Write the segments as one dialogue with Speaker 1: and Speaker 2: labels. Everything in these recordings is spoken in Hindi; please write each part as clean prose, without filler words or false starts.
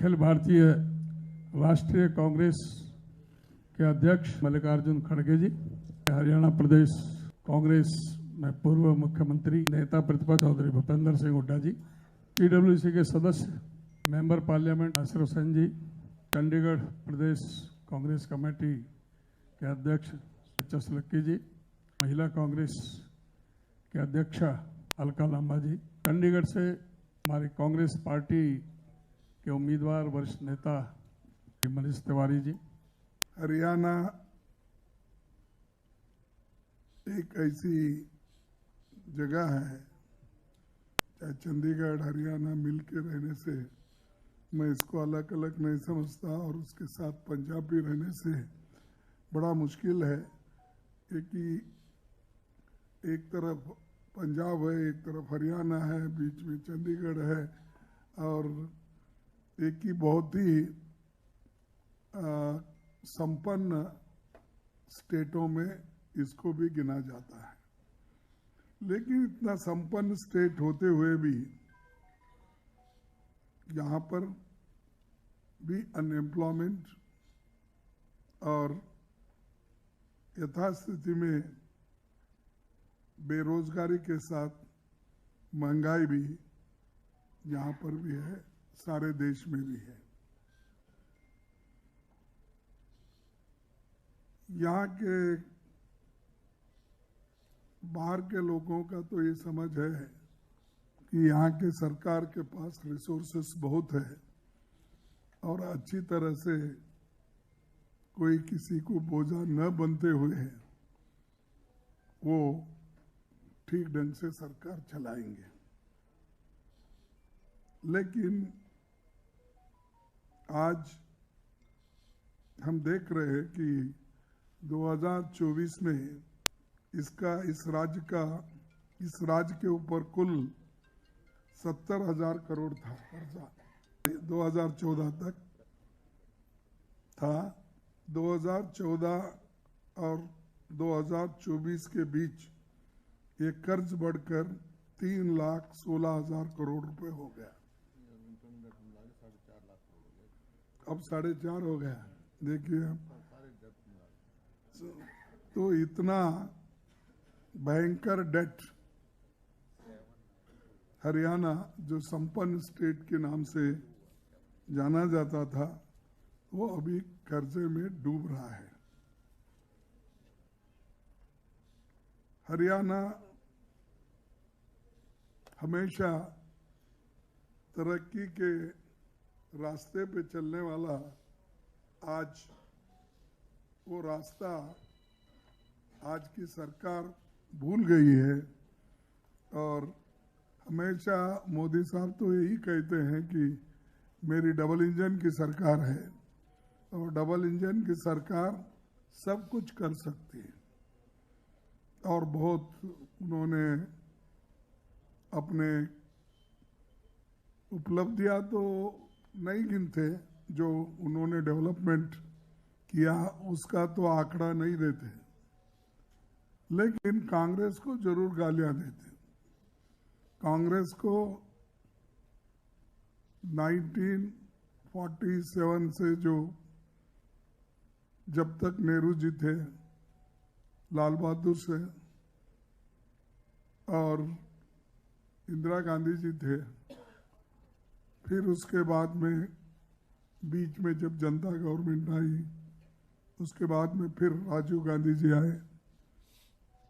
Speaker 1: अखिल भारतीय राष्ट्रीय कांग्रेस के अध्यक्ष मल्लिकार्जुन खड़गे जी, हरियाणा प्रदेश कांग्रेस में पूर्व मुख्यमंत्री नेता प्रतिपक्ष चौधरी भूपेंद्र सिंह हुड्डा जी, पीडब्ल्यूसी के सदस्य मेंबर पार्लियामेंट नासिर हुसैन जी, चंडीगढ़ प्रदेश कांग्रेस कमेटी के अध्यक्ष एच.एस. लक्की जी, महिला कांग्रेस के अध्यक्षा अलका लांबा जी, चंडीगढ़ से हमारी कांग्रेस पार्टी के उम्मीदवार वरिष्ठ नेता मनीष तिवारी जी।
Speaker 2: हरियाणा एक ऐसी जगह है, चाहे चंडीगढ़ हरियाणा मिल के रहने से मैं इसको अलग अलग नहीं समझता, और उसके साथ पंजाब भी रहने से बड़ा मुश्किल है कि एक तरफ पंजाब है, एक तरफ हरियाणा है, बीच में चंडीगढ़ है, और एक ही बहुत ही संपन्न स्टेटों में इसको भी गिना जाता है। लेकिन इतना संपन्न स्टेट होते हुए भी यहाँ पर भी अनएम्प्लॉयमेंट और यथास्थिति में बेरोजगारी के साथ महंगाई भी यहाँ पर भी है, सारे देश में भी है। यहाँ के बाहर के लोगों का तो ये समझ है कि यहाँ के सरकार के पास रिसोर्सेस बहुत है और अच्छी तरह से कोई किसी को बोझा न बनते हुए वो ठीक ढंग से सरकार चलाएंगे। लेकिन आज हम देख रहे हैं कि 2024 में इस राज्य के ऊपर कुल 70,000 करोड़ था कर्जा, 2014 तक था। 2014 और 2024 के बीच ये कर्ज बढ़कर 3,16,000 करोड़ रुपए हो गया। अब 4.5 हो गया। देखिए, तो इतना भयंकर डेट हरियाणा, जो संपन्न स्टेट के नाम से जाना जाता था, वो अभी कर्जे में डूब रहा है। हरियाणा हमेशा तरक्की के रास्ते पे चलने वाला, आज वो रास्ता आज की सरकार भूल गई है। और हमेशा मोदी साहब तो यही कहते हैं कि मेरी डबल इंजन की सरकार है, और डबल इंजन की सरकार सब कुछ कर सकती है। और बहुत उन्होंने अपने उपलब्धियां तो नहीं गिनते, जो उन्होंने डेवलपमेंट किया उसका तो आंकड़ा नहीं देते, लेकिन कांग्रेस को जरूर गालियां देते। कांग्रेस को 1947 से, जो जब तक नेहरू जी थे, लाल बहादुर से और इंदिरा गांधी जी थे, फिर उसके बाद में बीच में जब जनता गवर्नमेंट आई, उसके बाद में फिर राजीव गांधी जी आए,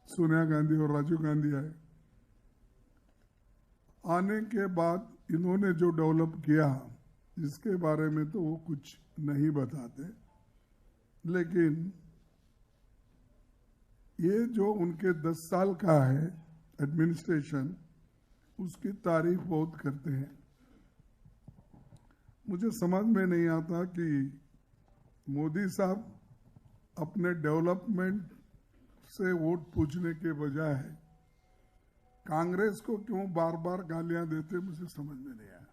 Speaker 2: सोनिया गांधी और राजीव गांधी आए। आने के बाद इन्होंने जो डेवलप किया, जिसके बारे में तो वो कुछ नहीं बताते, लेकिन ये जो उनके 10 साल का है एडमिनिस्ट्रेशन, उसकी तारीफ बहुत करते हैं। मुझे समझ में नहीं आता कि मोदी साहब अपने डेवलपमेंट से वोट पूछने के बजाय कांग्रेस को क्यों बार बार गालियां देते, मुझे समझ में नहीं आया।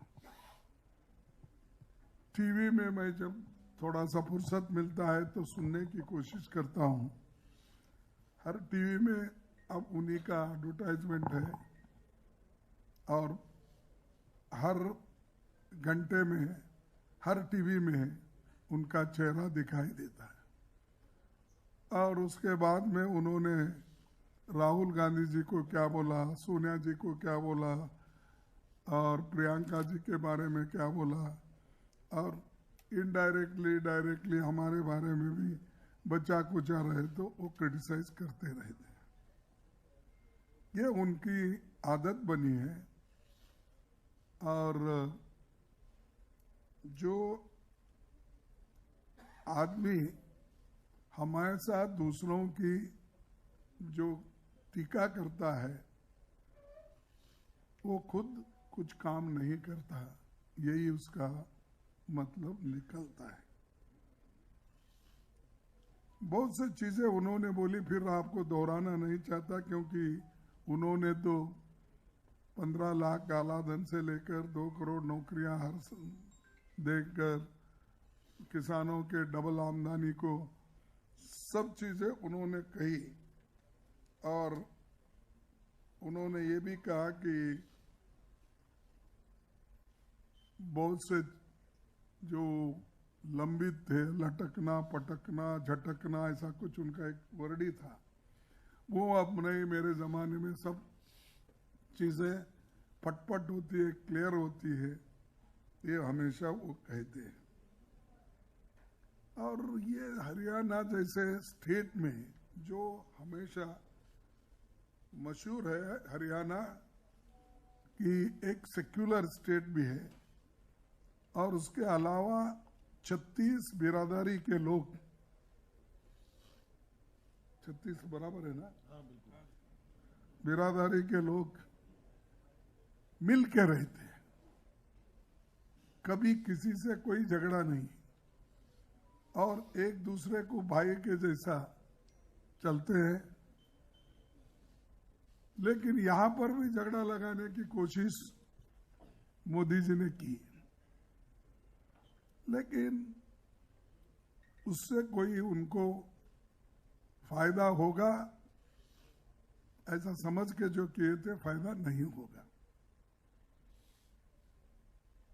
Speaker 2: टीवी में मैं जब थोड़ा सा फुर्सत मिलता है तो सुनने की कोशिश करता हूं। हर टीवी में अब उन्हीं का एडवर्टाइजमेंट है, और हर घंटे में हर टीवी में उनका चेहरा दिखाई देता है। और उसके बाद में उन्होंने राहुल गांधी जी को क्या बोला, सोनिया जी को क्या बोला और प्रियंका जी के बारे में क्या बोला, और इनडायरेक्टली डायरेक्टली हमारे बारे में भी बचा कुचा रहे तो वो क्रिटिसाइज करते रहे थे। ये उनकी आदत बनी है। और जो आदमी हमेशा दूसरों की जो टीका करता है वो खुद कुछ काम नहीं करता, यही उसका मतलब निकलता है। बहुत सी चीजें उन्होंने बोली, फिर आपको दोहराना नहीं चाहता, क्योंकि उन्होंने तो 15 लाख काला धन से लेकर 2 करोड़ नौकरियां हर देकर किसानों के डबल आमदनी को, सब चीजें उन्होंने कही। और उन्होंने ये भी कहा कि बहुत से जो लंबित थे, लटकना पटकना झटकना, ऐसा कुछ उनका एक वर्ड ही था, वो अब नहीं, मेरे जमाने में सब चीजें फटफट होती है, क्लियर होती है, ये हमेशा वो कहते हैं। और ये हरियाणा जैसे स्टेट में जो हमेशा मशहूर है, हरियाणा की एक सेक्युलर स्टेट भी है, और उसके अलावा 36 बिरादरी के लोग, 36 बराबर है ना? हाँ बिल्कुल, बिरादरी के लोग मिल के रहते हैं, कभी किसी से कोई झगड़ा नहीं, और एक दूसरे को भाई के जैसा चलते हैं। लेकिन यहां पर भी झगड़ा लगाने की कोशिश मोदी जी ने की, लेकिन उससे कोई उनको फायदा होगा ऐसा समझ के जो किए थे, फायदा नहीं होगा।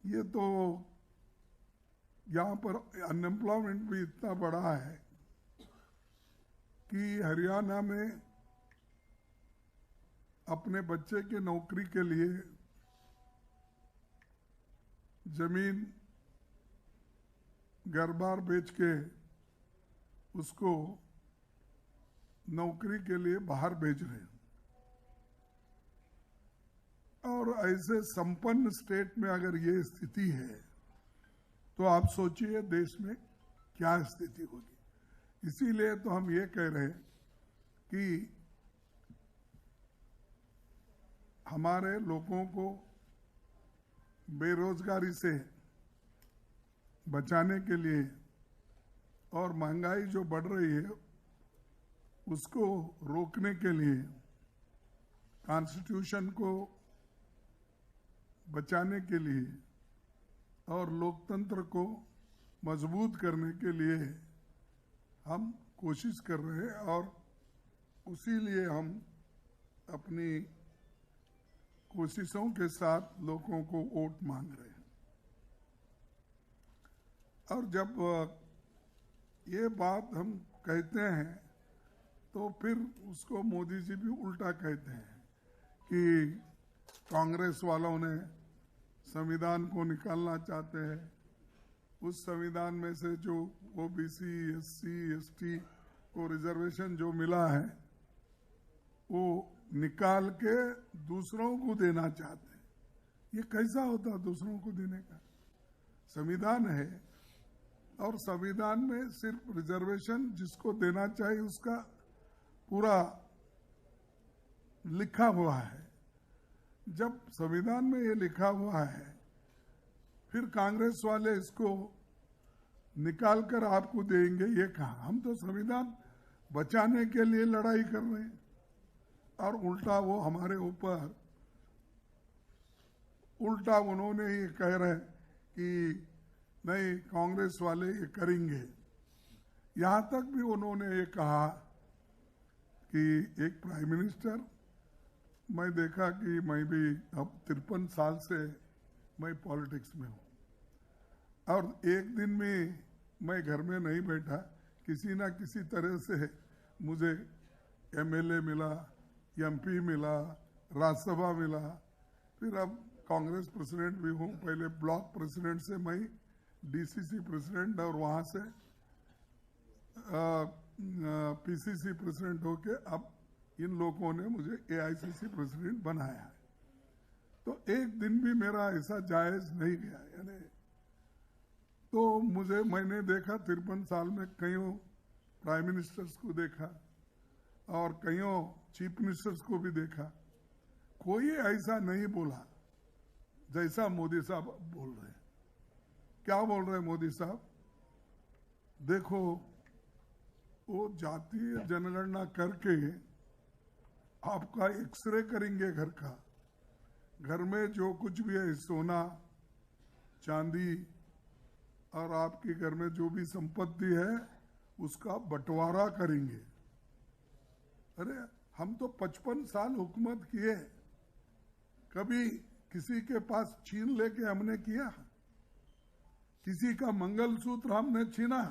Speaker 2: ये तो यहां पर अनएम्प्लॉयमेंट भी इतना बड़ा है कि हरियाणा में अपने बच्चे के नौकरी के लिए जमीन घर बार बेच के उसको नौकरी के लिए बाहर भेज रहे हैं। और ऐसे संपन्न स्टेट में अगर ये स्थिति है तो आप सोचिए देश में क्या स्थिति होगी। इसीलिए तो हम ये कह रहे हैं कि हमारे लोगों को बेरोजगारी से बचाने के लिए और महंगाई जो बढ़ रही है उसको रोकने के लिए, कॉन्स्टिट्यूशन को बचाने के लिए और लोकतंत्र को मजबूत करने के लिए हम कोशिश कर रहे हैं, और उसी लिए हम अपनी कोशिशों के साथ लोगों को वोट मांग रहे हैं। और जब ये बात हम कहते हैं तो फिर उसको मोदी जी भी उल्टा कहते हैं कि कांग्रेस वालों ने संविधान को निकालना चाहते हैं, उस संविधान में से जो ओबीसी, एससी, एसटी को रिजर्वेशन जो मिला है वो निकाल के दूसरों को देना चाहते हैं। ये कैसा होता दूसरों को देने का? संविधान है और संविधान में सिर्फ रिजर्वेशन जिसको देना चाहिए उसका पूरा लिखा हुआ है। जब संविधान में ये लिखा हुआ है फिर कांग्रेस वाले इसको निकाल कर आपको देंगे, ये कहा? हम तो संविधान बचाने के लिए लड़ाई कर रहे हैं और उल्टा वो हमारे ऊपर उल्टा उन्होंने ये कह रहे कि नहीं कांग्रेस वाले ये करेंगे। यहां तक भी उन्होंने ये कहा कि एक प्राइम मिनिस्टर, मैं देखा कि मैं भी अब 53 साल से मैं पॉलिटिक्स में हूं, और एक दिन में मैं घर में नहीं बैठा, किसी ना किसी तरह से मुझे एमएलए मिला, एमपी मिला, राज्यसभा मिला, फिर अब कांग्रेस प्रेसिडेंट भी हूँ। पहले ब्लॉक प्रेसिडेंट से मैं डीसीसी प्रेसिडेंट और वहाँ से पीसीसी प्रेसिडेंट होके अब इन लोगों ने मुझे एआईसीसी प्रेसिडेंट बनाया है। तो एक दिन भी मेरा ऐसा जायज नहीं गया, यानी तो मैंने देखा 53 साल में कईयों प्राइम मिनिस्टर्स को देखा और कईयों चीफ मिनिस्टर्स को भी देखा, कोई ऐसा नहीं बोला जैसा मोदी साहब बोल रहे हैं। क्या बोल रहे हैं मोदी साहब? देखो, वो जातीय जनगणना करके आपका एक्सरे करेंगे घर का, घर में जो कुछ भी है सोना चांदी और आपके घर में जो भी संपत्ति है उसका बंटवारा करेंगे। अरे हम तो 55 साल हुकूमत किए, कभी किसी के पास छीन लेके हमने किया? किसी का मंगलसूत्र हमने छीना?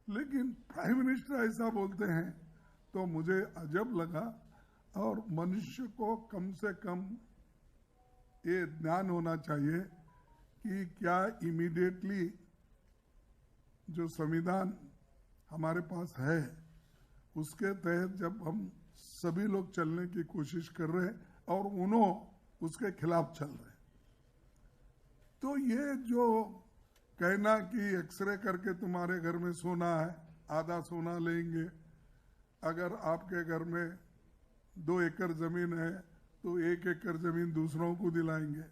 Speaker 2: लेकिन प्राइम मिनिस्टर ऐसा बोलते हैं तो मुझे अजब लगा। और मनुष्य को कम से कम ये ज्ञान होना चाहिए कि क्या इमीडिएटली जो संविधान हमारे पास है उसके तहत जब हम सभी लोग चलने की कोशिश कर रहे हैं और उन्होंने उसके खिलाफ चल रहे, तो ये जो कहना कि एक्सरे करके तुम्हारे घर में सोना है, आधा सोना लेंगे, अगर आपके घर में 2 एकड़ जमीन है तो 1 एकड़ जमीन दूसरों को दिलाएंगे।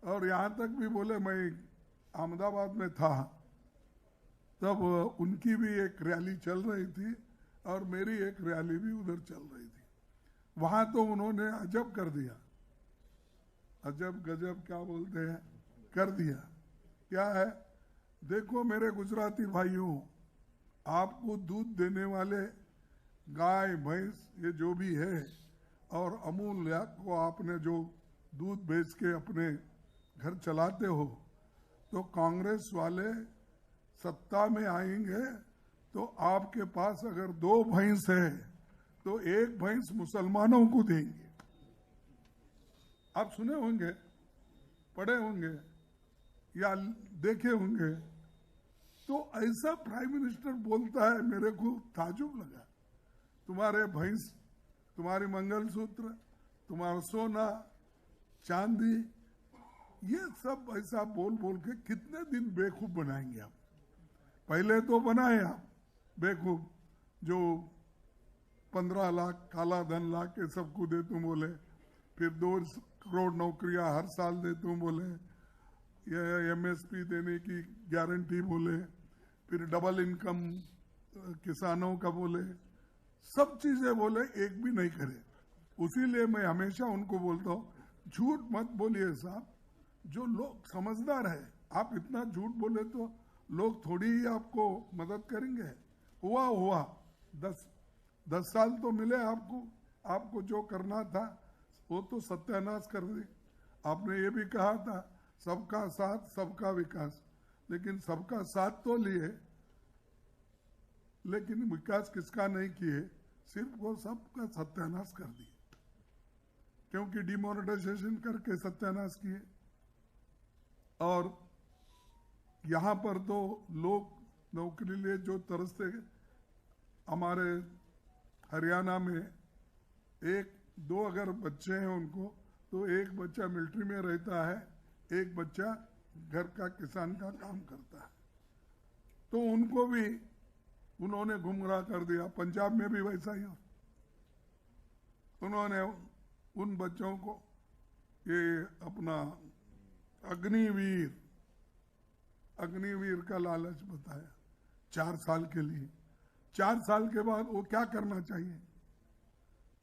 Speaker 2: और यहाँ तक भी बोले, मैं अहमदाबाद में था तब उनकी भी एक रैली चल रही थी और मेरी एक रैली भी उधर चल रही थी। वहां तो उन्होंने अजब कर दिया, अजब गजब क्या बोलते हैं, कर दिया। क्या है? देखो मेरे गुजराती भाइयों, आपको दूध देने वाले गाय भैंस ये जो भी है और अमूल को आपने जो दूध बेच के अपने घर चलाते हो, तो कांग्रेस वाले सत्ता में आएंगे तो आपके पास अगर 2 भैंस है तो 1 भैंस मुसलमानों को देंगे। आप सुने होंगे, पढ़े होंगे या देखे होंगे। तो ऐसा प्राइम मिनिस्टर बोलता है, मेरे को ताजुब लगा। तुम्हारे भैंस, तुम्हारी मंगलसूत्र, तुम्हारा सोना चांदी, ये सब ऐसा बोल बोल के कितने दिन बेवकूफ बनाएंगे आप? पहले तो बनाए आप बेवकूफ, जो 15 लाख काला धन ला के सबको दे तुम बोले, फिर 2 करोड़ नौकरियां हर साल दे तुम बोले, ये एमएसपी देने की गारंटी बोले, फिर डबल इनकम किसानों का बोले, सब चीजें बोले, एक भी नहीं करे। उसीलिए मैं हमेशा उनको बोलता हूँ, झूठ मत बोलिए साहब, जो लोग समझदार है। आप इतना झूठ बोले तो लोग थोड़ी ही आपको मदद करेंगे। हुआ 10 साल तो मिले आपको जो करना था वो तो सत्यानाश कर दी। आपने ये भी कहा था सबका साथ सबका विकास, लेकिन सबका साथ तो लिए, लेकिन विकास किसका नहीं किए, सिर्फ वो सबका सत्यानाश कर दिए, क्योंकि डिमोनेटाइजेशन करके सत्यानाश किए। और यहाँ पर तो लोग नौकरी लिए जो तरसते, हमारे हरियाणा में 1-2 अगर बच्चे हैं उनको, तो एक बच्चा मिलिट्री में रहता है, एक बच्चा घर का किसान का काम करता है, तो उनको भी उन्होंने गुमराह कर दिया। पंजाब में भी वैसा ही हो, उन्होंने उन बच्चों को ये अपना अग्निवीर का लालच बताया 4 साल के लिए। 4 साल के बाद वो क्या करना चाहिए?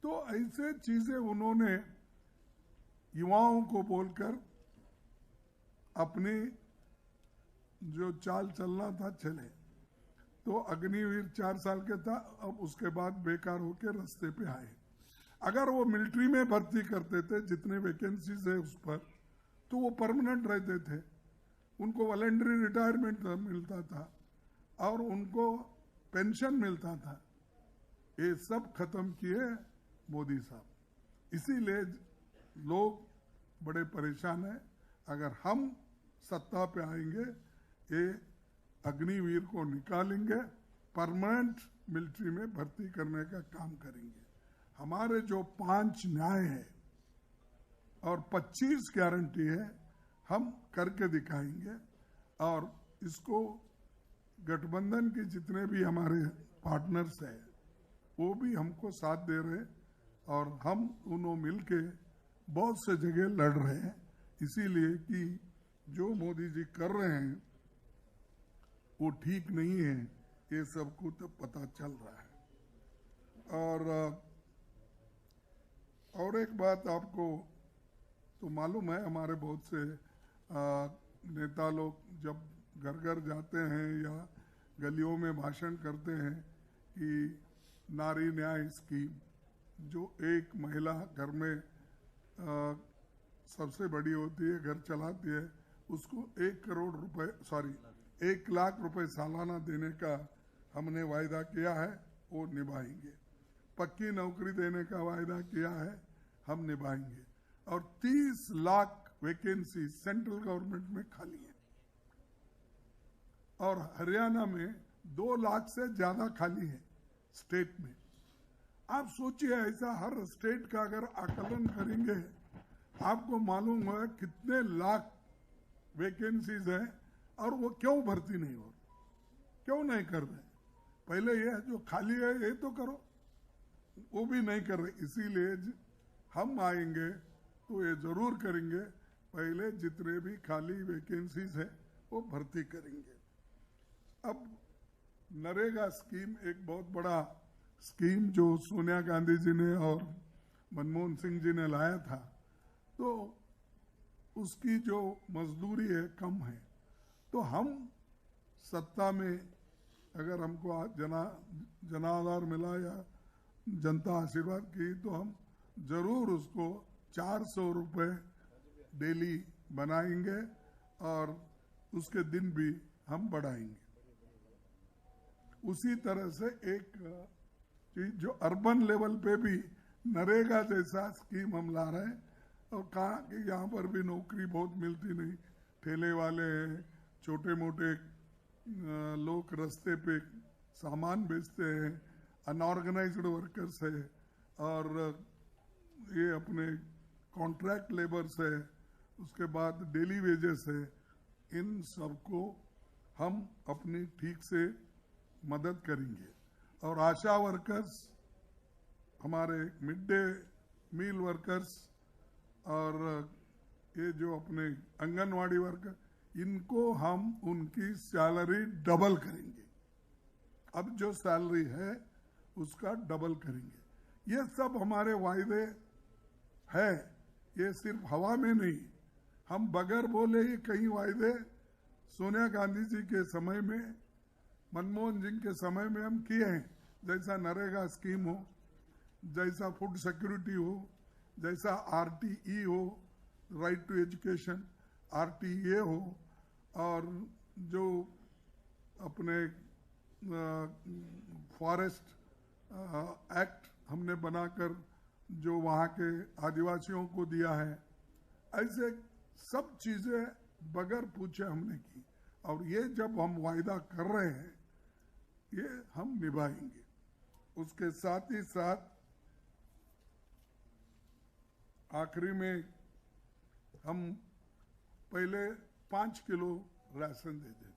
Speaker 2: तो ऐसे चीजें उन्होंने युवाओं को बोलकर अपनी जो चाल चलना था चले। तो अग्निवीर 4 साल के था, अब उसके बाद बेकार होकर रास्ते पे आए। अगर वो मिलिट्री में भर्ती करते थे, जितने वैकेंसीज है उस पर, तो वो परमानेंट रहते थे। उनको वॉलंटरी रिटायरमेंट मिलता था और उनको पेंशन मिलता था। ये सब खत्म किए मोदी साहब। इसीलिए लोग बड़े परेशान हैं। अगर हम सत्ता पे आएंगे, ये अग्निवीर को निकालेंगे, परमानेंट मिलिट्री में भर्ती करने का काम करेंगे। हमारे जो 5 न्याय है और 25 गारंटी है, हम करके दिखाएंगे। और इसको गठबंधन के जितने भी हमारे पार्टनर्स हैं वो भी हमको साथ दे रहे, और हम दोनों मिलके बहुत से जगह लड़ रहे हैं। इसीलिए कि जो मोदी जी कर रहे हैं वो ठीक नहीं है, ये सबको तो पता चल रहा है। और एक बात आपको तो मालूम है, हमारे बहुत से नेता लोग जब घर घर जाते हैं या गलियों में भाषण करते हैं कि नारी न्याय स्कीम, जो एक महिला घर में सबसे बड़ी होती है, घर चलाती है, उसको 1 लाख रुपए सालाना देने का हमने वायदा किया है, वो निभाएंगे। पक्की नौकरी देने का वायदा किया है, हम निभाएंगे। और 30 लाख वैकेंसी सेंट्रल गवर्नमेंट में खाली है, और हरियाणा में 2 लाख से ज्यादा खाली है स्टेट में। आप सोचिए, ऐसा हर स्टेट का अगर आकलन करेंगे, आपको मालूम है कितने लाख वैकेंसीज है, और वो क्यों भर्ती नहीं हो रही, क्यों नहीं कर रहे। पहले ये जो खाली है ये तो करो, वो भी नहीं कर रहे। इसीलिए हम आएंगे तो ये जरूर करेंगे, पहले जितने भी खाली वैकेंसीज है वो भर्ती करेंगे। अब नरेगा स्कीम एक बहुत बड़ा स्कीम जो सोनिया गांधी जी ने और मनमोहन सिंह जी ने लाया था, तो उसकी जो मजदूरी है कम है। तो हम सत्ता में अगर हमको जनाधार मिला या जनता आशीर्वाद की, तो हम जरूर उसको 400 रुपए डेली बनाएंगे, और उसके दिन भी हम बढ़ाएंगे। उसी तरह से एक चीज जो अर्बन लेवल पे भी नरेगा जैसा स्कीम हम ला रहे हैं, और कहा कि यहाँ पर भी नौकरी बहुत मिलती नहीं, ठेले वाले हैं, छोटे मोटे लोग रास्ते पे सामान बेचते हैं, अनऑर्गेनाइज्ड वर्कर्स है, और ये अपने कॉन्ट्रैक्ट लेबर्स है, उसके बाद डेली वेजेस है। इन सबको हम अपनी ठीक से मदद करेंगे। और आशा वर्कर्स, हमारे मिड डे मील वर्कर्स, और ये जो अपने आंगनवाड़ी वर्कर, इनको हम उनकी सैलरी डबल करेंगे। अब जो सैलरी है उसका डबल करेंगे। ये सब हमारे वायदे है, ये सिर्फ हवा में नहीं, हम बगैर बोले ही कई वायदे सोनिया गांधी जी के समय में, मनमोहन सिंह के समय में हम किए हैं। जैसा नरेगा स्कीम हो, जैसा फूड सिक्योरिटी हो, जैसा RTE हो, राइट टू एजुकेशन, RTA हो, और जो अपने फॉरेस्ट एक्ट हमने बनाकर जो वहाँ के आदिवासियों को दिया है, ऐसे सब चीजें बगैर पूछे हमने की। और ये जब हम वायदा कर रहे हैं, ये हम निभाएंगे। उसके साथ ही साथ आखिरी में हम पहले 5 किलो राशन देते थे,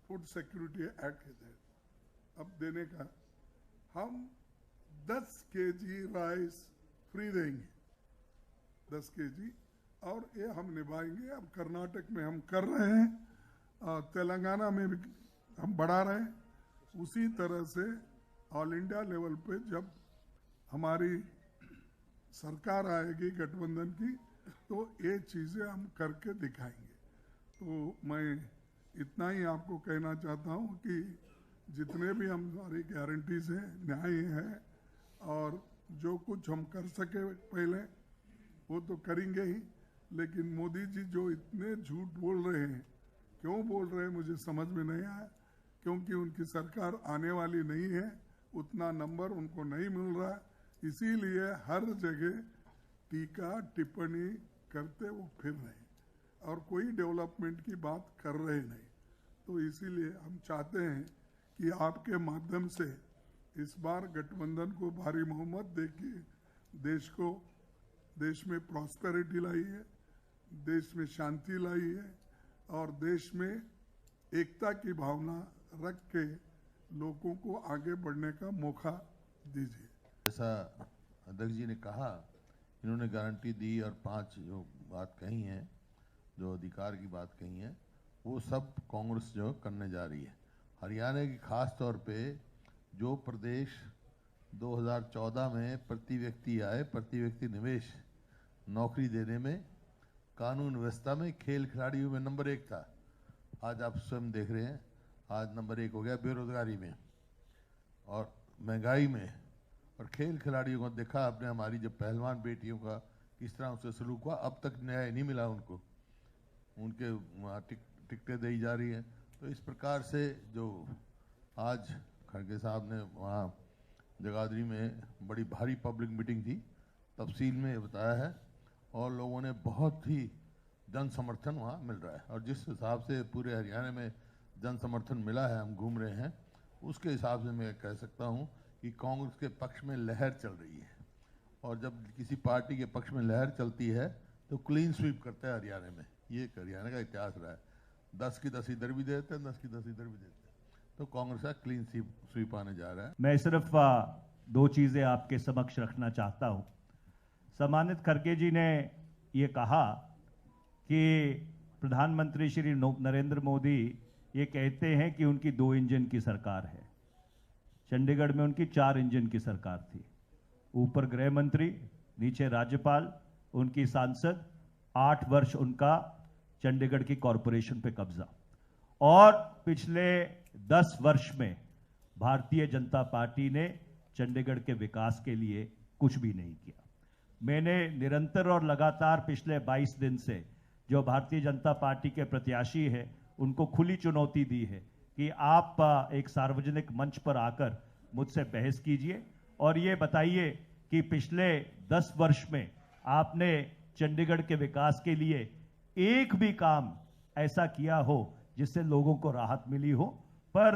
Speaker 2: फूड सिक्योरिटी एक्ट के तहत। अब देने का हम 10 केजी राइस फ्री देंगे, 10 केजी, और ये हम निभाएंगे। अब कर्नाटक में हम कर रहे हैं, तेलंगाना में भी हम बढ़ा रहे हैं। उसी तरह से ऑल इंडिया लेवल पे जब हमारी सरकार आएगी गठबंधन की, तो ये चीजें हम करके दिखाएंगे। तो मैं इतना ही आपको कहना चाहता हूँ कि जितने भी हमारी गारंटीज हैं, न्याय है, और जो कुछ हम कर सके पहले वो तो करेंगे ही, लेकिन मोदी जी जो इतने झूठ बोल रहे हैं, क्यों बोल रहे हैं मुझे समझ में नहीं आया। क्योंकि उनकी सरकार आने वाली नहीं है, उतना नंबर उनको नहीं मिल रहा, इसीलिए हर जगह टीका टिप्पणी करते वो फिर रहे और कोई डेवलपमेंट की बात कर रहे नहीं। तो इसीलिए हम चाहते हैं कि आपके माध्यम से इस बार गठबंधन को भारी बहुमत देके देश में प्रॉस्पेरिटी लाई है, देश में शांति लाई है और देश में एकता की भावना रख के लोगों को आगे बढ़ने का मौका दीजिए।
Speaker 3: जैसा अध्यक्ष जी ने कहा, इन्होंने गारंटी दी और 5 जो बात कही है, जो अधिकार की बात कही है, वो सब कांग्रेस जो करने जा रही है। हरियाणा की खास तौर पे जो प्रदेश 2014 में प्रति व्यक्ति आय, प्रति व्यक्ति निवेश, नौकरी देने में, कानून व्यवस्था में, खेल खिलाड़ियों में नंबर 1 था, आज आप स्वयं देख रहे हैं, आज नंबर 1 हो गया बेरोजगारी में और महंगाई में। और खेल खिलाड़ियों को देखा आपने, हमारी जब पहलवान बेटियों का किस तरह उससे सलूक हुआ, अब तक न्याय नहीं मिला उनको, उनके टिकटें दी जा रही हैं। तो इस प्रकार से जो आज खड़गे साहब ने वहाँ जगाधरी में बड़ी भारी पब्लिक मीटिंग थी, तफसील में बताया है और लोगों ने बहुत ही जन समर्थन वहाँ मिल रहा है। और जिस हिसाब से पूरे हरियाणा में जन समर्थन मिला है, हम घूम रहे हैं, उसके हिसाब से मैं कह सकता हूँ कि कांग्रेस के पक्ष में लहर चल रही है। और जब किसी पार्टी के पक्ष में लहर चलती है तो क्लीन स्वीप करता है हरियाणा में, ये हरियाणा का इतिहास रहा है। 10 की 10 इधर भी देते हैं, 10 की 10 इधर भी देते हैं, तो कांग्रेस का क्लीन स्वीप आने जा रहा है।
Speaker 4: मैं सिर्फ 2 चीजें आपके समक्ष रखना चाहता हूं। सम्मानित खड़गे जी ने ये कहा कि प्रधानमंत्री श्री नरेंद्र मोदी ये कहते हैं कि उनकी 2 इंजन की सरकार है। चंडीगढ़ में उनकी 4 इंजन की सरकार थी, ऊपर गृह मंत्री, नीचे राज्यपाल, उनकी सांसद, 8 वर्ष उनका चंडीगढ़ की कॉरपोरेशन पे कब्जा। और पिछले 10 वर्ष में भारतीय जनता पार्टी ने चंडीगढ़ के विकास के लिए कुछ भी नहीं किया। मैंने निरंतर और लगातार पिछले 22 दिन से जो भारतीय जनता पार्टी के प्रत्याशी हैं उनको खुली चुनौती दी है कि आप एक सार्वजनिक मंच पर आकर मुझसे बहस कीजिए और ये बताइए कि पिछले 10 वर्ष में आपने चंडीगढ़ के विकास के लिए एक भी काम ऐसा किया हो जिससे लोगों को राहत मिली हो। पर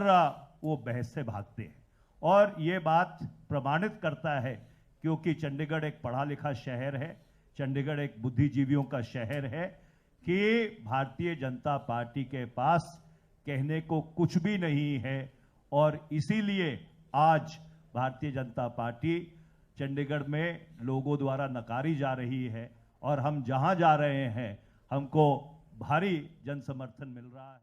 Speaker 4: वो बहस से भागते हैं और ये बात प्रमाणित करता है क्योंकि चंडीगढ़ एक पढ़ा लिखा शहर है, चंडीगढ़ एक बुद्धिजीवियों का शहर है कि भारतीय जनता पार्टी के पास कहने को कुछ भी नहीं है। और इसीलिए आज भारतीय जनता पार्टी चंडीगढ़ में लोगों द्वारा नकारी जा रही है और हम जहां जा रहे हैं हमको भारी जन समर्थन मिल रहा है।